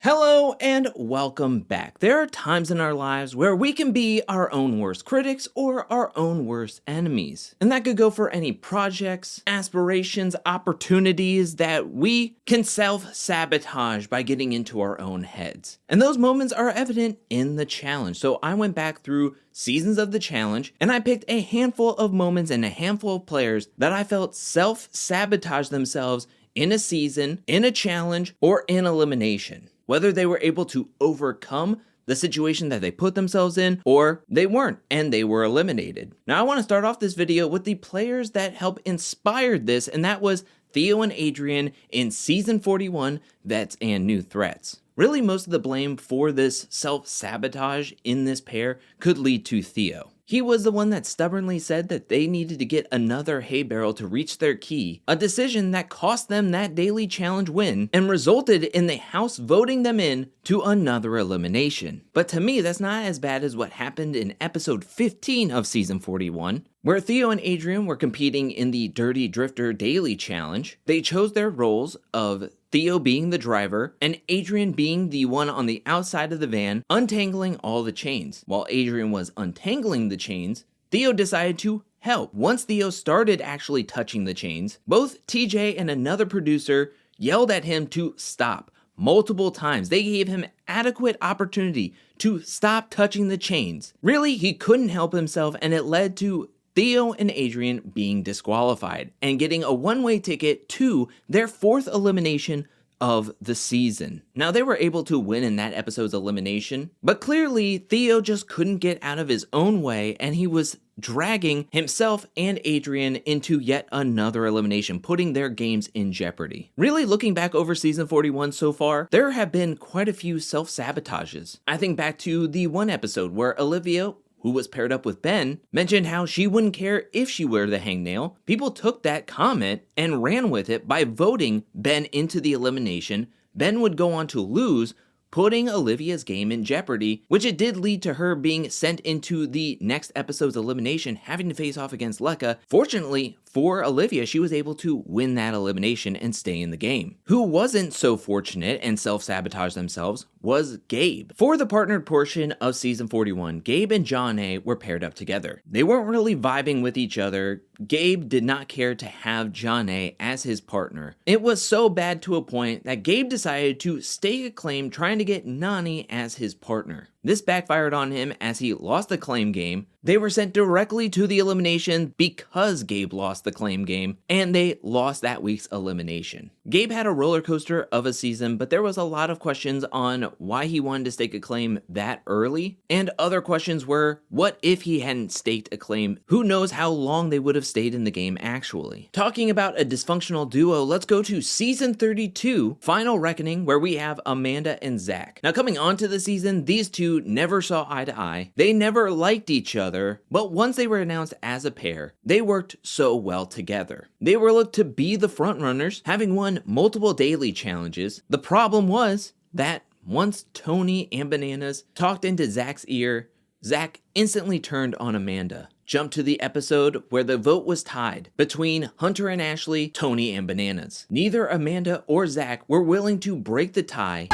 Hello and welcome back. There are times in our lives where we can be our own worst critics or our own worst enemies. And that could go for any projects, aspirations, opportunities that we can self-sabotage by getting into our own heads. And those moments are evident in the challenge. So I went back through seasons of the challenge and I picked a handful of moments and a handful of players that I felt self-sabotage themselves in a season, in a challenge, or in elimination. Whether they were able to overcome the situation that they put themselves in, or they weren't, and they were eliminated. Now I want to start off this video with the players that helped inspire this, and that was Theo and Adrienne in Season 41, Vets and New Threats. Really, most of the blame for this self-sabotage in this pair could lead to Theo. He was the one that stubbornly said that they needed to get another hay barrel to reach their key, a decision that cost them that daily challenge win and resulted in the house voting them in to another elimination. But to me, that's not as bad as what happened in episode 15 of season 41, where Theo and Adrienne were competing in the Dirty Drifter Daily Challenge. They chose their roles of Theo being the driver, and Adrienne being the one on the outside of the van, untangling all the chains. While Adrienne was untangling the chains, Theo decided to help. Once Theo started actually touching the chains, both TJ and another producer yelled at him to stop multiple times. They gave him adequate opportunity to stop touching the chains. Really, he couldn't help himself, and it led to Theo and Adrienne being disqualified and getting a one-way ticket to their fourth elimination of the season. Now, they were able to win in that episode's elimination, but clearly Theo just couldn't get out of his own way, and he was dragging himself and Adrienne into yet another elimination, putting their games in jeopardy. Really, looking back over season 41 so far, there have been quite a few self-sabotages. I think back to the one episode where Olivia, who was paired up with Ben, mentioned how she wouldn't care if she wore the hangnail. People took that comment and ran with it by voting Ben into the elimination. Ben would go on to lose, putting Olivia's game in jeopardy, which it did lead to her being sent into the next episode's elimination, having to face off against Lekka. Fortunately for Olivia, she was able to win that elimination and stay in the game. Who wasn't so fortunate and self-sabotaged themselves was Gabe. For the partnered portion of season 41, Gabe and John A were paired up together. They weren't really vibing with each other. Gabe did not care to have John A as his partner. It was so bad to a point that Gabe decided to stake a claim trying to get Nany as his partner. This backfired on him as he lost the claim game. They were sent directly to the elimination because Gabe lost the claim game, and they lost that week's elimination. Gabe had a roller coaster of a season, but there was a lot of questions on why he wanted to stake a claim that early, and other questions were, what if he hadn't staked a claim? Who knows how long they would have stayed in the game actually. Talking about a dysfunctional duo, let's go to season 32, Final Reckoning, where we have Amanda and Zach. Now, coming onto the season, these two never saw eye to eye. They never liked each other, but once they were announced as a pair, they worked so well together. They were looked to be the frontrunners, having won multiple daily challenges. The problem was that once Tony and Bananas talked into Zach's ear, Zach instantly turned on Amanda. Jump to the episode where the vote was tied between Hunter and Ashley, Tony and Bananas. Neither Amanda or Zach were willing to break the tie,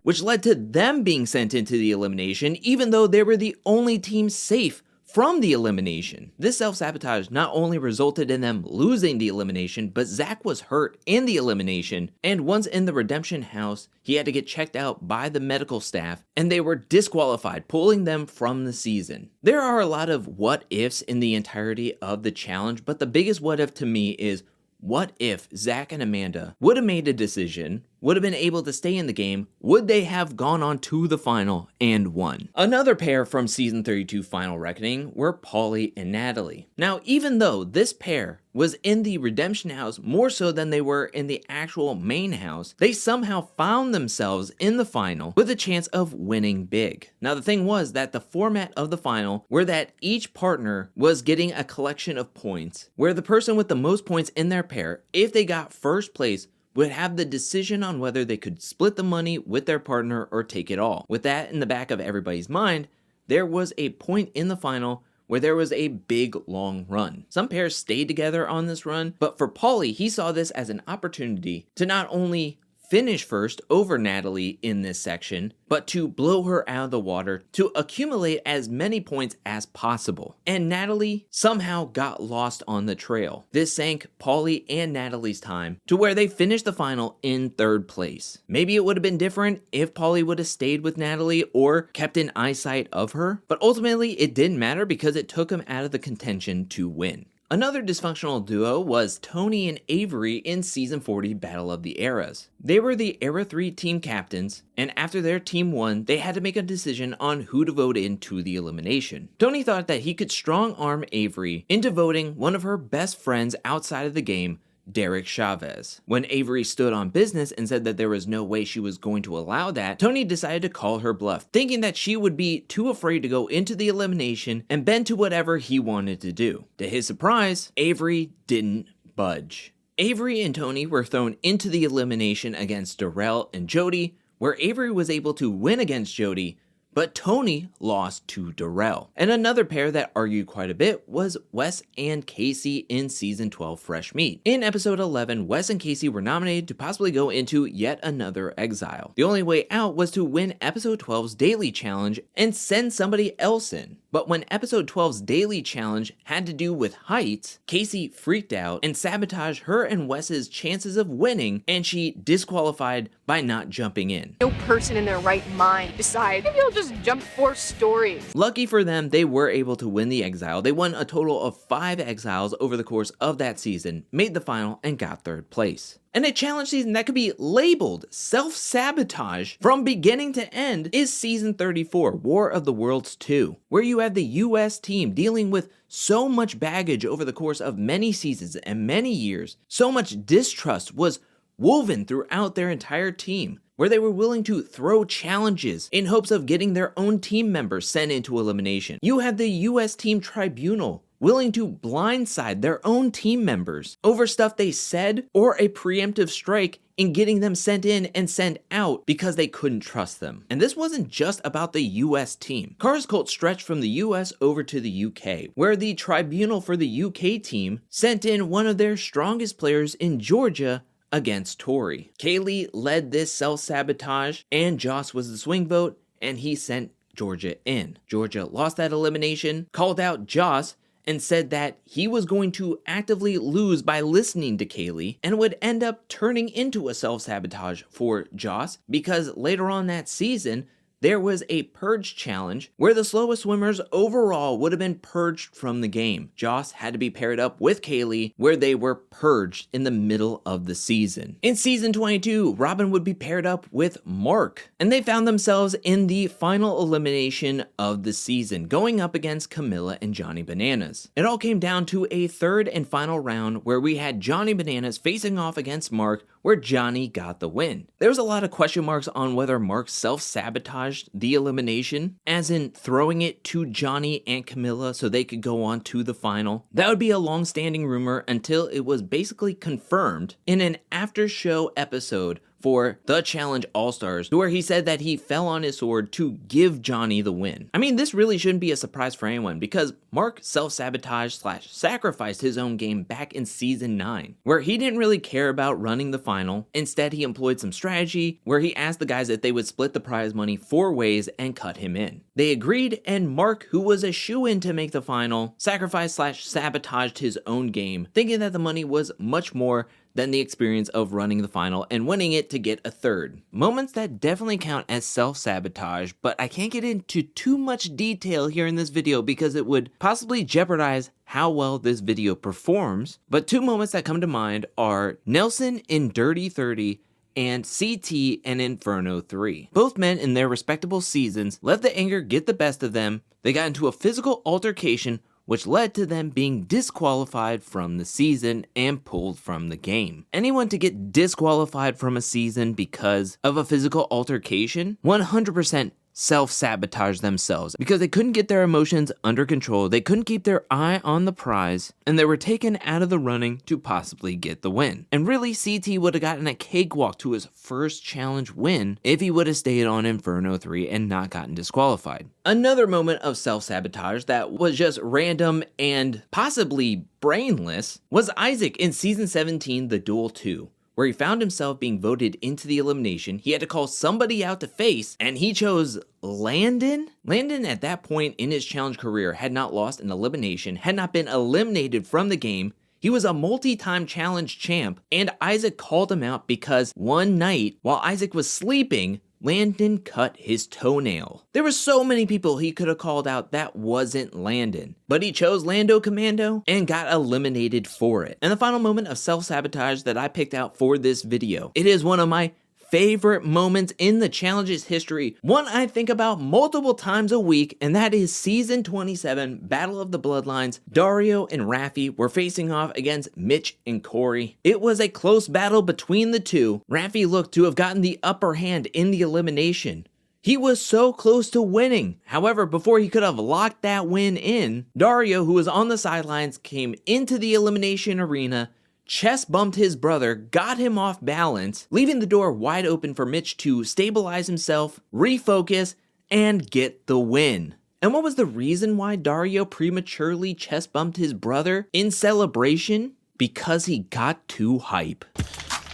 which led to them being sent into the elimination, even though they were the only team safe from the elimination. This self-sabotage not only resulted in them losing the elimination, but Zach was hurt in the elimination, and once in the redemption house, he had to get checked out by the medical staff, and they were disqualified, pulling them from the season. There are a lot of what ifs in the entirety of the challenge, but the biggest what if to me is, what if Zach and Amanda would have made a decision, would have been able to stay in the game? Would they have gone on to the final and won? Another pair from season 32 Final Reckoning were Paulie and Natalie. Now, even though this pair was in the redemption house more so than they were in the actual main house, they somehow found themselves in the final with a chance of winning big. Now, the thing was that the format of the final were that each partner was getting a collection of points, where the person with the most points in their pair, if they got first place, would have the decision on whether they could split the money with their partner or take it all. With that in the back of everybody's mind, there was a point in the final where there was a big long run. Some pairs stayed together on this run, but for Paulie, he saw this as an opportunity to not only finish first over Natalie in this section, but to blow her out of the water to accumulate as many points as possible. And Natalie somehow got lost on the trail. This sank Paulie and Natalie's time to where they finished the final in 3rd place. Maybe it would have been different if Paulie would have stayed with Natalie or kept in eyesight of her, but ultimately it didn't matter because it took him out of the contention to win. Another dysfunctional duo was Tony and Averey in Season 40 Battle of the Eras. They were the Era 3 team captains, and after their team won, they had to make a decision on who to vote into the elimination. Tony thought that he could strong-arm Averey into voting one of her best friends outside of the game, Derek Chavez. When Averey stood on business and said that there was no way she was going to allow that, Tony decided to call her bluff, thinking that she would be too afraid to go into the elimination and bend to whatever he wanted to do. To his surprise, Averey didn't budge. Averey and Tony were thrown into the elimination against Darrell and Jody, where Averey was able to win against Jody, but Tony lost to Darrell. And another pair that argued quite a bit was Wes and Casey in Season 12 Fresh Meat. In Episode 11, Wes and Casey were nominated to possibly go into yet another exile. The only way out was to win Episode 12's Daily Challenge and send somebody else in. But when Episode 12's Daily Challenge had to do with heights, Casey freaked out and sabotaged her and Wes's chances of winning, and she disqualified by not jumping in. No person in their right mind decide, maybe I'll just jump 4 stories. Lucky for them, they were able to win the exile. They won a total of 5 exiles over the course of that season, made the final, and got 3rd place. And a challenge season that could be labeled self-sabotage from beginning to end is Season 34, War of the Worlds 2, where you have the US team dealing with so much baggage over the course of many seasons and many years. So much distrust was woven throughout their entire team, where they were willing to throw challenges in hopes of getting their own team members sent into elimination. You had the US Team Tribunal willing to blindside their own team members over stuff they said or a preemptive strike in getting them sent in and sent out because they couldn't trust them. And this wasn't just about the US team. Cara's cult stretched from the US over to the UK, where the tribunal for the UK team sent in one of their strongest players in Georgia against Tori. Kaylee led this self-sabotage, and Joss was the swing vote, and he sent Georgia in. Georgia lost that elimination, called out Joss, and said that he was going to actively lose by listening to Kaylee and would end up turning into a self-sabotage for Joss because later on that season, there was a purge challenge where the slowest swimmers overall would have been purged from the game. Joss had to be paired up with Kaylee where they were purged in the middle of the season. In Season 22, Robin would be paired up with Mark, and they found themselves in the final elimination of the season, going up against Camilla and Johnny Bananas. It all came down to a 3rd and final round where we had Johnny Bananas facing off against Mark, where Johnny got the win. There was a lot of question marks on whether Mark self-sabotaged the elimination, as in throwing it to Johnny and Camilla so they could go on to the final. That would be a long-standing rumor until it was basically confirmed in an after-show episode for The Challenge All-Stars, where he said that he fell on his sword to give Johnny the win. I mean, this really shouldn't be a surprise for anyone because Mark self-sabotaged / sacrificed his own game back in Season 9, where he didn't really care about running the final. Instead, he employed some strategy where he asked the guys if they would split the prize money 4 ways and cut him in. They agreed, and Mark, who was a shoo-in to make the final, sacrificed / sabotaged his own game, thinking that the money was much more than the experience of running the final and winning it to get a 3rd. Moments that definitely count as self-sabotage, but I can't get into too much detail here in this video because it would possibly jeopardize how well this video performs. But 2 moments that come to mind are Nelson in Dirty 30 and CT in Inferno 3. Both men in their respectable seasons let the anger get the best of them. They got into a physical altercation which led to them being disqualified from the season and pulled from the game. Anyone to get disqualified from a season because of a physical altercation, 100% self-sabotage themselves because they couldn't get their emotions under control, they couldn't keep their eye on the prize, and they were taken out of the running to possibly get the win. And really, CT would have gotten a cakewalk to his first challenge win if he would have stayed on Inferno 3 and not gotten disqualified. Another moment of self-sabotage that was just random and possibly brainless was Isaac in Season 17, The Duel 2. Where he found himself being voted into the elimination. He had to call somebody out to face, and he chose Landon? Landon at that point in his challenge career had not lost an elimination, had not been eliminated from the game. He was a multi-time challenge champ, and Isaac called him out because one night, while Isaac was sleeping, Landon cut his toenail. There were so many people he could have called out that wasn't Landon, but he chose Lando Commando and got eliminated for it. And the final moment of self-sabotage that I picked out for this video, it is one of my favorite moments in the challenge's history, one I think about multiple times a week, and that is Season 27, Battle of the Bloodlines. Dario and Raffi were facing off against Mitch and Corey. It was a close battle between the two. Raffi looked to have gotten the upper hand in the elimination. He was so close to winning. However, before he could have locked that win in, Dario, who was on the sidelines, came into the elimination arena, chest bumped his brother, got him off balance, leaving the door wide open for Mitch to stabilize himself, refocus, and get the win. And what was the reason why Dario prematurely chest bumped his brother in celebration? Because he got too hype.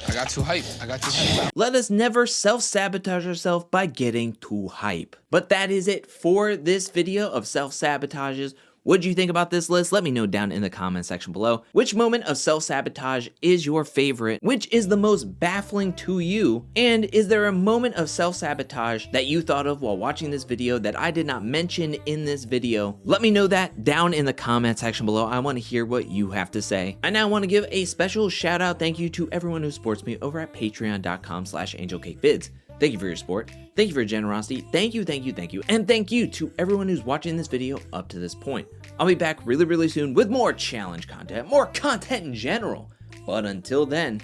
I got too hype. Let us never self-sabotage ourselves by getting too hype. But that is it for this video of self-sabotages. What do you think about this list? Let me know down in the comment section below. Which moment of self-sabotage is your favorite? Which is the most baffling to you? And is there a moment of self-sabotage that you thought of while watching this video that I did not mention in this video? Let me know that down in the comment section below. I want to hear what you have to say. I now want to give a special shout out thank you to everyone who supports me over at patreon.com/angelcakevids. Thank you for your support. Thank you for your generosity. Thank you. And thank you to everyone who's watching this video up to this point. I'll be back really soon with more challenge content, more content in general. But until then,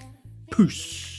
peace.